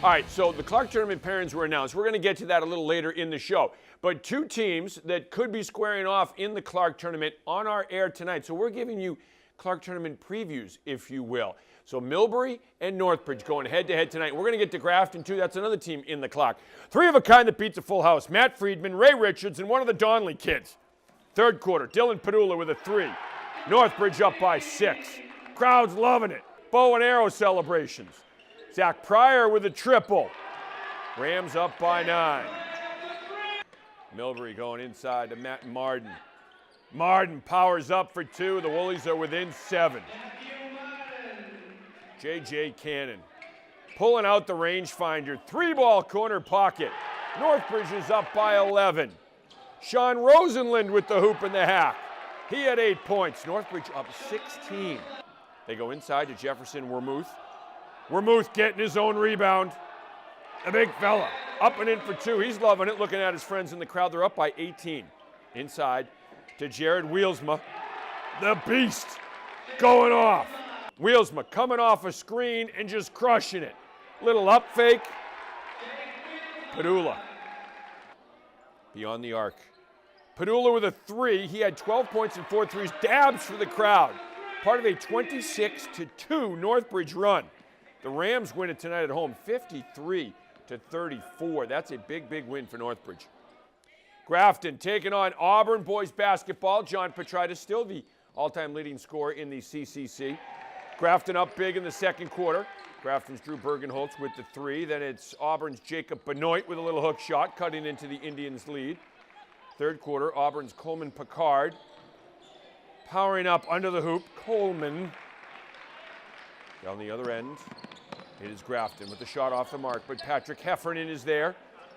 All right, so the Clark Tournament pairings were announced. We're going to get to that a little later in the show. But two teams that could be squaring off in the Clark Tournament on our air tonight. So we're giving you Clark Tournament previews, if you will. So Millbury and Northbridge going head-to-head tonight. We're going to get to Grafton, too. That's another team in the Clark. Three of a kind that beats a full house. Matt Friedman, Ray Richards, and one of the Donnelly kids. Third quarter, Dylan Padula with a 3. Northbridge up by 6. Crowd's loving it. Bow and arrow celebrations. Zach Pryor with a triple. Rams up by 9. Millbury going inside to Matt Marden. Marden powers up for 2. The Woolies are within 7. J.J. Cannon pulling out the rangefinder. 3-ball corner pocket. Northbridge is up by 11. Sean Rosenlund with the hoop and the hack. He had 8 points. Northbridge up 16. They go inside to Jefferson Wormuth. Wormuth getting his own rebound. A big fella up and in for 2. He's loving it, looking at his friends in the crowd. They're up by 18. Inside to Jared Wheelsma. The beast going off. Wheelsma coming off a screen and just crushing it. Little up fake. Padula beyond the arc. Padula with a 3. He had 12 points and 4 threes. Dabs for the crowd. Part of a 26-2 Northbridge run. The Rams win it tonight at home, 53-34. That's a big, big win for Northbridge. Grafton taking on Auburn boys basketball. John Petritis still the all-time leading scorer in the CCC. Grafton up big in the second quarter. Grafton's Drew Bergenholtz with the 3. Then it's Auburn's Jacob Benoit with a little hook shot, cutting into the Indians' lead. Third quarter, Auburn's Coleman Picard powering up under the hoop. Coleman down the other end. It is Grafton with the shot off the mark, but Patrick Heffernan is there.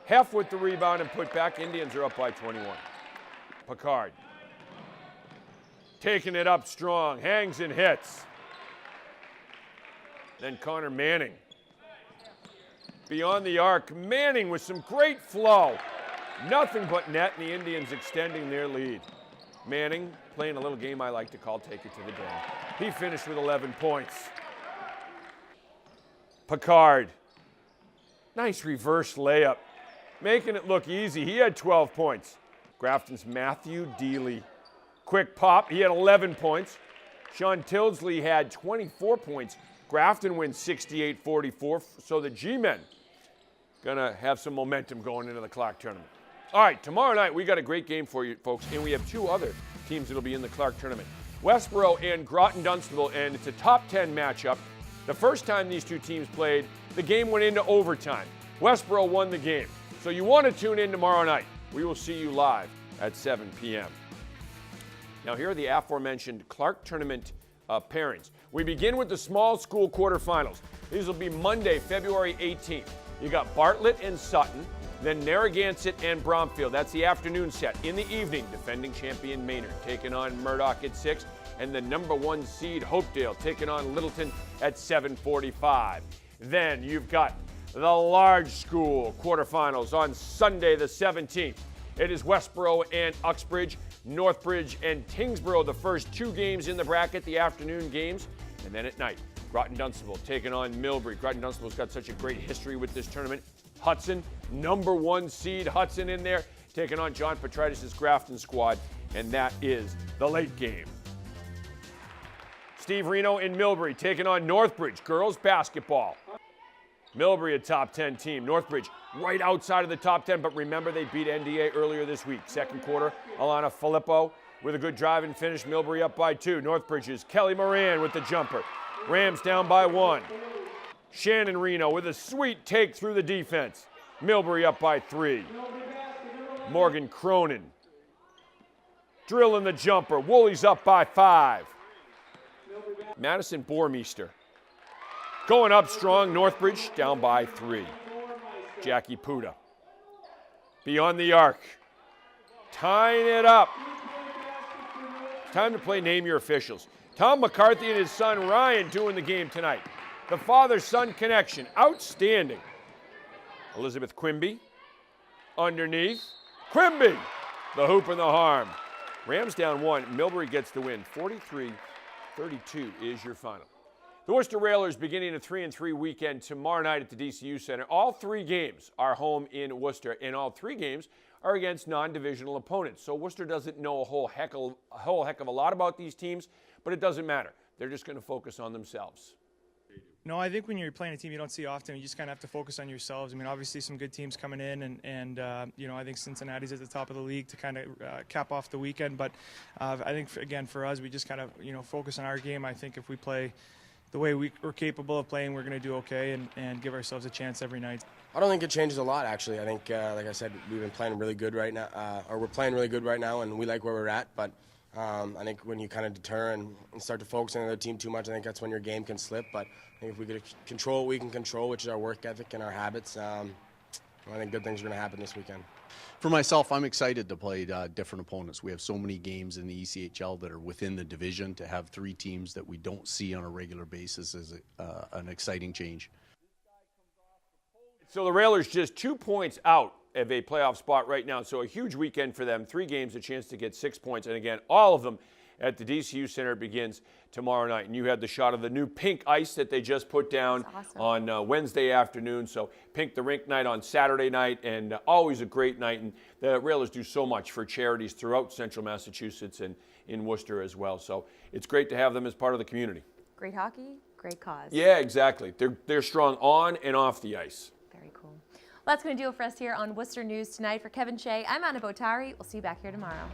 Heff with the rebound and put back. Indians are up by 21. Picard taking it up strong, hangs and hits. Then Connor Manning. Beyond the arc, Manning with some great flow. Nothing but net, and the Indians extending their lead. Manning playing a little game I like to call Take It to the Dome. He finished with 11 points. Picard, nice reverse layup, making it look easy. He had 12 points. Grafton's Matthew Deely. Quick pop, he had 11 points. Sean Tildesley had 24 points. Grafton wins 68-44, so the G-men gonna have some momentum going into the Clark Tournament. All right, tomorrow night we got a great game for you folks, and we have 2 other teams that'll be in the Clark Tournament. Westboro and Groton-Dunstable, and it's a top 10 matchup. The first time these two teams played, the game went into overtime. Westboro won the game. So you want to tune in tomorrow night. We will see you live at 7 p.m. Now here are the aforementioned Clark Tournament pairings. We begin with the small school quarterfinals. These will be Monday, February 18th. You got Bartlett and Sutton, then Narragansett and Bromfield. That's the afternoon set. In the evening, defending champion Maynard taking on Murdoch at 6. And the number 1 seed Hopedale taking on Littleton at 7:45. Then you've got the large school quarterfinals on Sunday the 17th. It is Westboro and Uxbridge, Northbridge and Tingsboro, the first 2 games in the bracket, the afternoon games. And then at night, Groton-Dunstable taking on Millbury. Groton-Dunstable's got such a great history with this tournament. Hudson, number 1 seed Hudson in there, taking on John Petritis' Grafton squad. And that is the late game. Steve Reno in Millbury taking on Northbridge girls basketball. Millbury a top 10 team. Northbridge right outside of the top 10, but remember they beat NDA earlier this week. Second quarter, Alana Filippo with a good drive and finish. Millbury up by 2. Northbridge's Kelly Moran with the jumper. Rams down by 1. Shannon Reno with a sweet take through the defense. Millbury up by 3. Morgan Cronin drilling the jumper. Woolies up by 5. Madison Bormeister going up strong. Northbridge down by 3. Jackie Puda beyond the arc, tying it up. Time to play Name Your Officials. Tom McCarthy and his son Ryan doing the game tonight. The father-son connection, outstanding. Elizabeth Quimby underneath. Quimby, the hoop and the harm. Rams down 1. Millbury gets the win. 43-32 is your final. The Worcester Railers beginning a 3-3 weekend tomorrow night at the DCU Center. All 3 games are home in Worcester, and all 3 games are against non-divisional opponents. So Worcester doesn't know a whole heck of a lot about these teams, but it doesn't matter. They're just going to focus on themselves. No, I think when you're playing a team you don't see often, you just kind of have to focus on yourselves. I mean, obviously some good teams coming in, and you know, I think Cincinnati's at the top of the league to kind of cap off the weekend. But I think, again, for us, we just kind of, you know, focus on our game. I think if we play the way we're capable of playing, we're going to do okay and give ourselves a chance every night. I don't think it changes a lot, actually. I think, like I said, we've been playing really good right now, or we're playing really good right now, and we like where we're at. But I think when you kind of deter and start to focus on the other team too much, I think that's when your game can slip. But I think if we could control what we can control, which is our work ethic and our habits, I think good things are going to happen this weekend. For myself, I'm excited to play different opponents. We have so many games in the ECHL that are within the division. To have 3 teams that we don't see on a regular basis is an exciting change. So the Railers just 2 points out of a playoff spot right now. So a huge weekend for them. 3 games, a chance to get 6 points. And again, all of them at the DCU Center begins tomorrow night. And you had the shot of the new pink ice that they just put down on Wednesday afternoon. So Pink the Rink night on Saturday night, and always a great night. And the Railers do so much for charities throughout central Massachusetts and in Worcester as well. So it's great to have them as part of the community. Great hockey, great cause. Yeah, exactly. They're strong on and off the ice. Very cool. Well, that's going to do it for us here on Worcester News tonight. For Kevin Shea, I'm Anna Botari. We'll see you back here tomorrow.